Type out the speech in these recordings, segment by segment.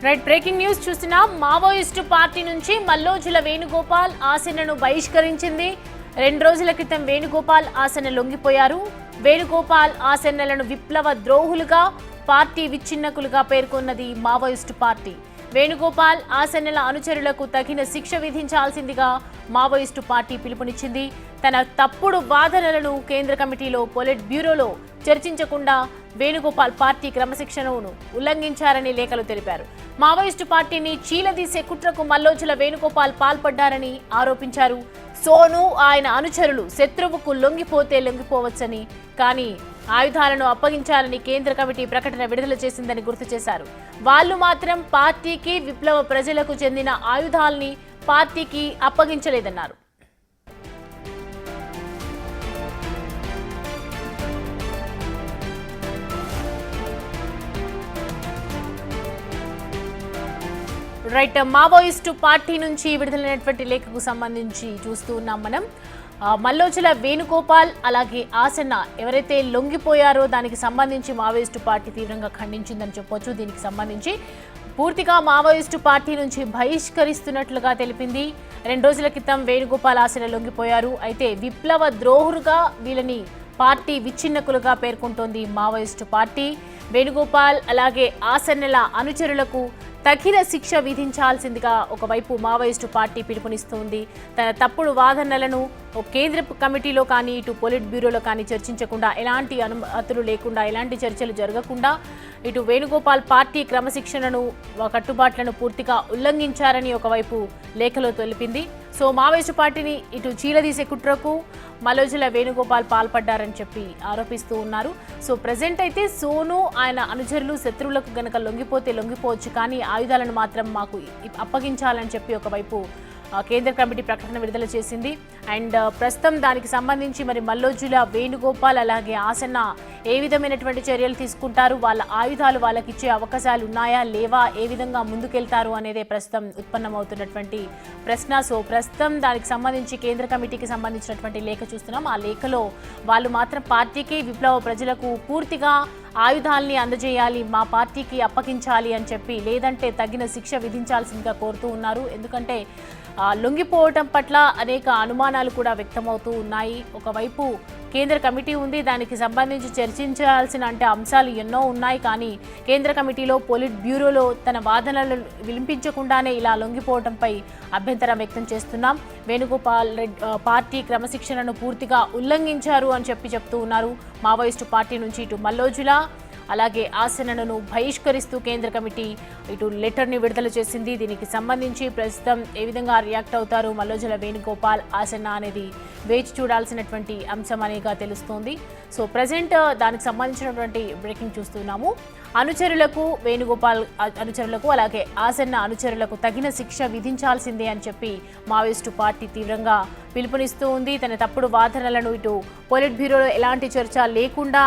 Right breaking news చూస్తున్నాం. Maoist party నుంచి మల్లోజుల వేణుగోపాల్ ఆసనను బహిష్కరించింది. 2 రోజుల క్రితం వేణుగోపాల్ ఆసన లొంగిపోయారు. వేణుగోపాల్ ఆసనలను విప్లవ ద్రోహులుగా, పార్టీ విచ్ఛిన్నకులుగా పేర్కొన్నది మావోయిస్టు పార్టీ. వేణుగోపాల్ ఆసనల అనుచరులకు తగిన శిక్ష విధించాల్సిందిగా మావోయిస్టు పార్టీ పిలుపునిచ్చింది. తన తప్పుడు వాదనలను కేంద్ర కమిటీలో పొలిట్ బ్యూరోలో చర్చించకుండా వేణుగోపాల్ పార్టీ క్రమశిక్షణను ఉల్లంఘించారని లేఖలు తెలిపారు. మావోయిస్టు పార్టీని చీలదీసే కుట్రకు మల్లోజుల వేణుగోపాల్ పాల్పడ్డారని ఆరోపించారు. సోను ఆయన అనుచరులు శత్రువుకు లొంగిపోతే లొంగిపోవచ్చని, కానీ ఆయుధాలను అప్పగించాలని కేంద్ర కమిటీ ప్రకటన విడుదల చేసిందని గుర్తు చేశారు. వాళ్లు మాత్రం పార్టీకి, విప్లవ ప్రజలకు చెందిన ఆయుధాల్ని పార్టీకి అప్పగించలేదన్నారు. రైట్, మావోయిస్టు పార్టీ నుంచి విడుదలైనటువంటి లేఖకు సంబంధించి చూస్తూ ఉన్నాం మనం. మల్లోజుల వేణుగోపాల్ అలాగే ఆసన్న ఎవరైతే లొంగిపోయారో దానికి సంబంధించి మావోయిస్టు పార్టీ తీవ్రంగా ఖండించిందని చెప్పొచ్చు. దీనికి సంబంధించి పూర్తిగా మావోయిస్టు పార్టీ నుంచి బహిష్కరిస్తున్నట్లుగా తెలిపింది. 2 రోజుల క్రితం వేణుగోపాల్ ఆసన లొంగిపోయారు. అయితే విప్లవ ద్రోహులుగా వీళ్ళని పార్టీ విచ్ఛిన్నకులుగా పేర్కొంటోంది మావోయిస్టు పార్టీ. వేణుగోపాల్ అలాగే ఆసన్నల అనుచరులకు తగిన శిక్ష విధించాల్సిందిగా ఒకవైపు మావోయిస్టు పార్టీ పిలుపునిస్తోంది. తన తప్పుడు వాదనలను కేంద్ర కమిటీలో కానీ, ఇటు పొలిట్ బ్యూరోలో కానీ చర్చించకుండా, ఎలాంటి అనుమతులు లేకుండా, ఎలాంటి చర్చలు జరగకుండా ఇటు వేణుగోపాల్ పార్టీ క్రమశిక్షణను, కట్టుబాట్లను పూర్తిగా ఉల్లంఘించారని ఒకవైపు లేఖలో తెలిపింది. సో మావోయిస్టు పార్టీని ఇటు చీలదీసే కుట్రకు మల్లోజుల వేణుగోపాల్ పాల్పడ్డారని చెప్పి ఆరోపిస్తూ ఉన్నారు. సో ప్రజెంట్ అయితే సోను ఆయన అనుచరులు శత్రువులకు గనక లొంగిపోతే లొంగిపోవచ్చు, కానీ ఆయుధాలను మాత్రం మాకు అప్పగించాలని చెప్పి ఒకవైపు కేంద్ర కమిటీ ప్రకటన విడుదల చేసింది. అండ్ ప్రస్తుతం దానికి సంబంధించి మరి మల్లోజుల వేణుగోపాల్ అలాగే ఆసన్న ఏ విధమైనటువంటి చర్యలు తీసుకుంటారు, వాళ్ళ ఆయుధాలు వాళ్ళకి ఇచ్చే అవకాశాలు ఉన్నాయా లేవా, ఏ విధంగా ముందుకెళ్తారు అనేదే ప్రస్తుతం ఉత్పన్నమవుతున్నటువంటి ప్రశ్న. సో ప్రస్తుతం దానికి సంబంధించి కేంద్ర కమిటీకి సంబంధించినటువంటి లేఖ చూస్తున్నాం. ఆ లేఖలో వాళ్ళు మాత్రం పార్టీకి, విప్లవ ప్రజలకు పూర్తిగా ఆయుధాల్ని అందజేయాలి, మా పార్టీకి అప్పగించాలి అని చెప్పి, లేదంటే తగిన శిక్ష విధించాల్సిందిగా కోరుతూ ఉన్నారు. ఎందుకంటే లొంగిపోవటం పట్ల అనేక అనుమానాలు కూడా వ్యక్తమవుతూ ఉన్నాయి. ఒకవైపు కేంద్ర కమిటీ ఉంది, దానికి సంబంధించి చర్చించాల్సిన అంశాలు ఎన్నో ఉన్నాయి, కానీ కేంద్ర కమిటీలో పొలిట్ బ్యూరోలో తన వాదనలు వినిపించకుండానే ఇలా లొంగిపోవడంపై అభ్యంతరం వ్యక్తం చేస్తున్నాం. వేణుగోపాల్ పార్టీ క్రమశిక్షణను పూర్తిగా ఉల్లంఘించారు అని చెప్తూ ఉన్నారు. మావోయిస్టు పార్టీ నుంచి ఇటు మల్లోజుల అలాగే ఆసనను బహిష్కరిస్తూ కేంద్ర కమిటీ ఇటు లెటర్ని విడుదల చేసింది. దీనికి సంబంధించి ప్రస్తుతం ఏ విధంగా రియాక్ట్ అవుతారు మల్లోజుల వేణుగోపాల్, ఆసన్న అనేది వేచి చూడాల్సినటువంటి అంశం అనేగా తెలుస్తోంది. సో ప్రజెంట్ దానికి సంబంధించినటువంటి బ్రేకింగ్ చూస్తున్నాము. అనుచరులకు, వేణుగోపాల్ అనుచరులకు అలాగే ఆసన్న అనుచరులకు తగిన శిక్ష విధించాల్సిందే అని చెప్పి మావోయిస్టు పార్టీ తీవ్రంగా పిలుపునిస్తూ ఉంది. తన తప్పుడు వాదనలను ఇటు పొలిట్ బ్యూరోలో ఎలాంటి చర్చ లేకుండా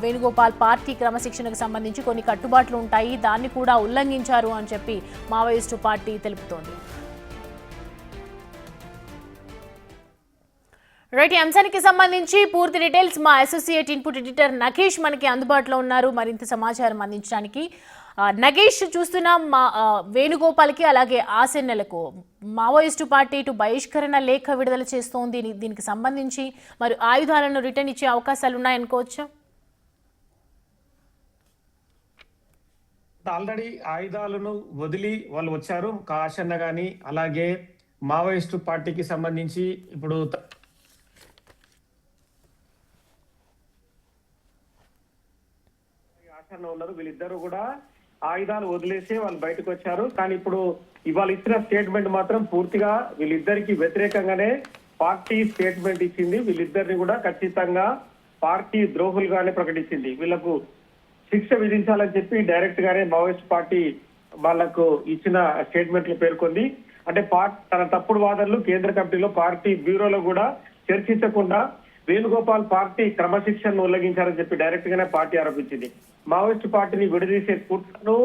వేణుగోపాల్ పార్టీ క్రమశిక్షణకు సంబంధించి కొన్ని కట్టుబాట్లు ఉంటాయి, దాన్ని కూడా ఉల్లంఘించారు అని చెప్పి మావోయిస్టు పార్టీ తెలుపుతోంది. రైట్, ఈ అంశానికి సంబంధించి పూర్తి డీటెయిల్స్ మా అసోసియేట్ ఇన్పుట్ ఎడిటర్ నగేష్ మనకి అందుబాటులో ఉన్నారు మరింత సమాచారం అందించడానికి. నగేష్, చూస్తున్నాం మా వేణుగోపాల్కి అలాగే ఆసన్నలకు మావోయిస్టు పార్టీ ఇటు బహిష్కరణ లేఖ విడుదల చేస్తోంది. దీనికి సంబంధించి మరి ఆయుధాలను రిటర్న్ ఇచ్చే అవకాశాలు ఉన్నాయనుకోవచ్చా? ఆల్రెడీ ఆయుధాలను వదిలి వాళ్ళు వచ్చారు. ఆసన్న గాని అలాగే మావోయిస్టు పార్టీకి సంబంధించి ఇప్పుడు ఆసన్న ఉన్నారు. వీళ్ళిద్దరూ కూడా ఆయుధాలు వదిలేసి వాళ్ళు బయటకు వచ్చారు. కానీ ఇప్పుడు ఇవాళ ఇచ్చిన స్టేట్మెంట్ మాత్రం పూర్తిగా వీళ్ళిద్దరికి వ్యతిరేకంగానే పార్టీ స్టేట్మెంట్ ఇచ్చింది. వీళ్ళిద్దరిని కూడా ఖచ్చితంగా పార్టీ ద్రోహులుగానే ప్రకటించింది. వీళ్లకు శిక్ష విధించాలని చెప్పి డైరెక్ట్ గానే మావోయిస్ట్ పార్టీ వాళ్లకు ఇచ్చిన స్టేట్మెంట్ లో పేర్కొంది. అంటే తన తప్పుడు వాదనలు కేంద్ర కమిటీలో, పార్టీ బ్యూరోలో కూడా చర్చించకుండా వేణుగోపాల్ పార్టీ క్రమశిక్షణను ఉల్లంఘించారని చెప్పి డైరెక్ట్ గానే పార్టీ ఆరోపించింది. మావోయిస్టు పార్టీని విడదీసే కుట్రను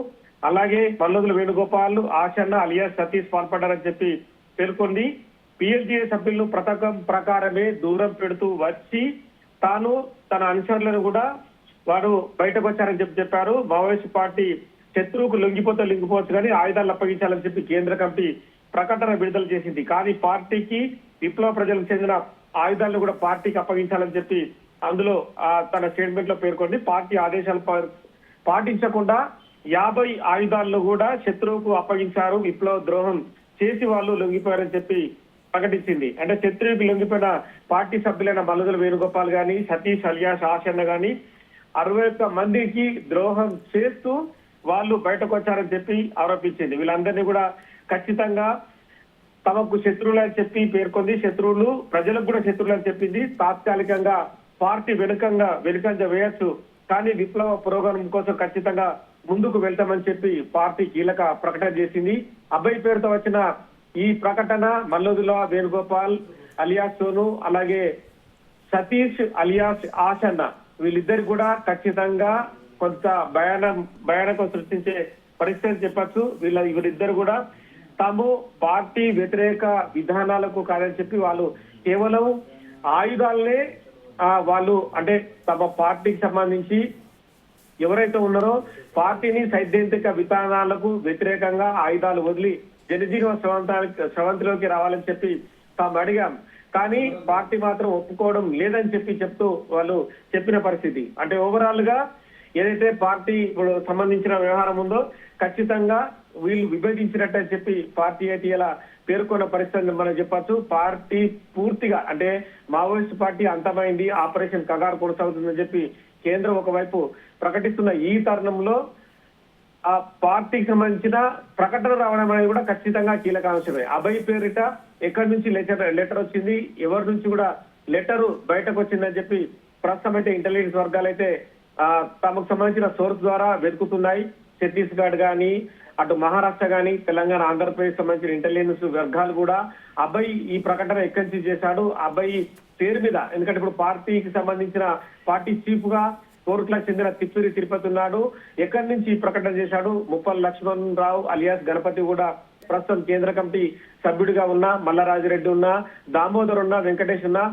అలాగే మల్లోజుల వేణుగోపాల్, ఆసన్న అలియాస్ సతీష్ పాల్పడ్డారని చెప్పి పేర్కొంది. పిఎల్జీఏ సభ్యులను పథకం ప్రకారమే దూరం పెడుతూ వచ్చి తాను తన అనుచరులను కూడా వారు బయటకు వచ్చారని చెప్పారు. మావోయిస్ట్ పార్టీ శత్రువుకు లొంగిపోవచ్చు కానీ ఆయుధాలు అప్పగించాలని చెప్పి కేంద్ర కమిటీ ప్రకటన విడుదల చేసింది. కానీ పార్టీకి విప్లవ ప్రజలకు చెందిన ఆయుధాలను కూడా పార్టీకి అప్పగించాలని చెప్పి అందులో తన స్టేట్మెంట్ లో పేర్కొంది. పార్టీ ఆదేశాలు పాటించకుండా 50 ఆయుధాలను కూడా శత్రువుకు అప్పగించారు, విప్లవ ద్రోహం చేసి వాళ్ళు లొంగిపోయారని చెప్పి ప్రకటించింది. అంటే శత్రువుకి లొంగిపోయిన పార్టీ సభ్యులైన మల్లుదల వేణుగోపాల్ గాని, సతీష్ అలియాస్ ఆశన్న గాని 61 మందికి ద్రోహం చేస్తూ వాళ్ళు బయటకు వచ్చారని చెప్పి ఆరోపించింది. వీళ్ళందరినీ కూడా ఖచ్చితంగా తమకు శత్రువులని చెప్పి పేర్కొంది. శత్రువులు ప్రజలకు కూడా శత్రువులని చెప్పింది. తాత్కాలికంగా పార్టీ వెనుకంజ వేయొచ్చు, కానీ విప్లవ పురోగమనం కోసం ఖచ్చితంగా ముందుకు వెళ్తామని చెప్పి పార్టీ కీలక ప్రకటన చేసింది. అబ్బాయి పేరుతో వచ్చిన ఈ ప్రకటన మల్లుదుల వేణుగోపాల్ అలియాస్ సోను అలాగే సతీష్ అలియాస్ ఆశన్న వీళ్ళిద్దరు కూడా ఖచ్చితంగా కొంత భయానకం సృష్టించే పరిస్థితి చెప్పచ్చు. వీరిద్దరు కూడా తాము పార్టీ వ్యతిరేక విధానాలకు కాదని చెప్పి వాళ్ళు కేవలం ఆయుధాలనే వాళ్ళు అంటే తమ పార్టీకి సంబంధించి ఎవరైతే ఉన్నారో పార్టీని సైద్ధాంతిక విధానాలకు వ్యతిరేకంగా ఆయుధాలు వదిలి జనజీవన స్రవంతిలోకి రావాలని చెప్పి తాము అడిగాం. కానీ పార్టీ మాత్రం ఒప్పుకోవడం లేదని చెప్తూ వాళ్ళు చెప్పిన పరిస్థితి. అంటే ఓవరాల్ గా ఏదైతే పార్టీ ఇప్పుడు సంబంధించిన వ్యవహారం ఉందో ఖచ్చితంగా వీళ్ళు విభజించినట్టని చెప్పి పార్టీ అయితే ఇలా పేర్కొన్న పరిస్థితి మనం చెప్పచ్చు. పార్టీ పూర్తిగా అంటే మావోయిస్ట్ పార్టీ అంతమైంది, ఆపరేషన్ కగారు కొనసాగుతుందని చెప్పి కేంద్రం ఒకవైపు ప్రకటిస్తున్న ఈ తరుణంలో ఆ పార్టీకి సంబంధించిన ప్రకటన రావడం అనేది కూడా ఖచ్చితంగా కీలక అంశమే. అభయ్ పేరిట ఎక్కడి నుంచి లెటర్ వచ్చింది, ఎవరి నుంచి కూడా లెటర్ బయటకు వచ్చిందని చెప్పి ప్రస్తుతం అయితే ఇంటెలిజెన్స్ వర్గాలు అయితే తమకు సంబంధించిన సోర్స్ ద్వారా వెతుకుతున్నాయి. ఛత్తీస్గఢ్ గాని, అటు మహారాష్ట్ర గాని, తెలంగాణ, ఆంధ్రప్రదేశ్ సంబంధించిన ఇంటెలిజెన్స్ వర్గాలు కూడా అబ్బాయి ఈ ప్రకటన ఎక్కడి నుంచి చేశాడు, అబ్బాయి పేరు మీద, ఎందుకంటే ఇప్పుడు పార్టీకి సంబంధించిన పార్టీ చీఫ్ గా కోరుట్లకు చెందిన తిప్పూరి తిరుపతి ఉన్నాడు, ఎక్కడి నుంచి ఈ ప్రకటన చేశాడు, ముప్పల్ లక్ష్మణ్ రావు అలియాస్ గణపతి కూడా ప్రస్తుతం కేంద్ర కమిటీ సభ్యుడిగా ఉన్నా, మల్లారాజిరెడ్డి ఉన్నా, దామోదర్ ఉన్నా, వెంకటేష్ ఉన్నా,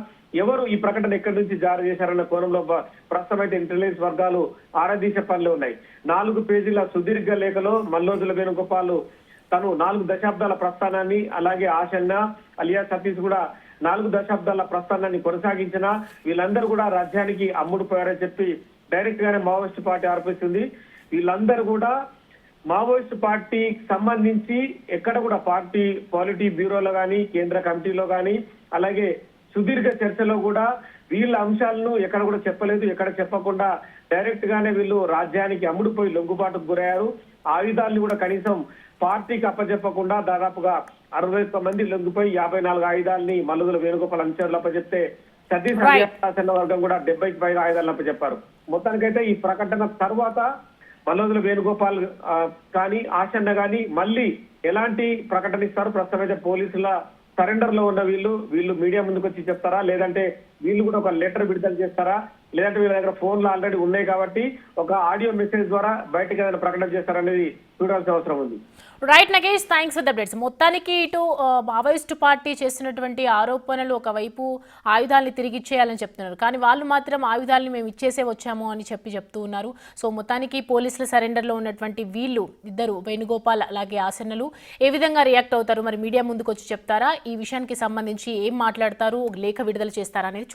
ఎవరు ఈ ప్రకటన ఎక్కడి నుంచి జారీ చేశారన్న కోణంలో ప్రస్తుతం అయితే ఇంటెలిజెన్స్ వర్గాలు ఆరాధీసే పనులు ఉన్నాయి. 4 పేజీల సుదీర్ఘ లేఖలో మల్లోజుల వేణుగోపాల్ తను 4 దశాబ్దాల ప్రస్థానాన్ని, అలాగే ఆశన్న అలియాస్ సతీష్ కూడా 4 దశాబ్దాల ప్రస్థానాన్ని కొనసాగించిన వీళ్ళందరూ కూడా రాజ్యానికి అమ్ముడుపోయారని చెప్పి డైరెక్ట్ గానే మావోయిస్ట్ పార్టీ ఆరోపిస్తుంది. వీళ్ళందరూ కూడా మావోయిస్ట్ పార్టీకి సంబంధించి ఎక్కడ కూడా పార్టీ పాలిటీ బ్యూరోలో గాని, కేంద్ర కమిటీలో గాని, అలాగే సుదీర్ఘ చర్చలో కూడా వీళ్ళ అంశాలను ఎక్కడ కూడా చెప్పలేదు. ఎక్కడ చెప్పకుండా డైరెక్ట్ గానే వీళ్ళు రాజ్యానికి అమ్ముడుపోయి లొంగుబాటుకు గురయ్యారు. ఆయుధాలను కూడా కనీసం పార్టీకి అప్పచెప్పకుండా దాదాపుగా 61 మంది లొంగిపోయి 54 ఆయుధాలని మల్లుదుల వేణుగోపాల్ అనుచరులు అప్పచెప్తే సతీష్ అన్న వర్గం కూడా 70కి పైగా ఆయుధాలను అప్పచెప్పారు. మొత్తానికైతే ఈ ప్రకటన తర్వాత మల్లుదుల వేణుగోపాల్ కానీ, ఆశన్న గాని మళ్ళీ ఎలాంటి ప్రకటన ఇస్తారు? ప్రస్తుతం అయితే పోలీసుల సరెండర్ లో ఉన్న వీళ్ళు మీడియా ముందుకు వచ్చి చెప్తారా, లేదంటే వీళ్ళు కూడా ఒక లెటర్ విడుదల చేస్తారా, లేదంటే వీళ్ళ దగ్గర ఫోన్లు ఆల్రెడీ ఉన్నాయి కాబట్టి ఒక ఆడియో మెసేజ్ ద్వారా బయటకు ఏదైనా ప్రకటన చేస్తారనేది చూడాల్సిన అవసరం ఉంది. Right Nagesh, thanks for the updates. మొత్తానికి ఇటు మావోయిస్టు పార్టీ చేస్తున్నటువంటి ఆరోపణలు ఒకవైపు ఆయుధాలని తిరిగి ఇచ్చేయాలని చెప్తున్నారు, కానీ వాళ్ళు మాత్రం ఆయుధాలని మేము ఇచ్చేసే వచ్చాము అని చెప్తూ ఉన్నారు. సో మొత్తానికి పోలీసుల సరెండర్లో ఉన్నటువంటి వీళ్ళు ఇద్దరు వేణుగోపాల్ అలాగే ఆసన్నలు ఏ విధంగా రియాక్ట్ అవుతారు, మరి మీడియా ముందుకు వచ్చి చెప్తారా, ఈ విషయానికి సంబంధించి ఏం మాట్లాడతారు, లేఖ విడుదల చేస్తారా అనేది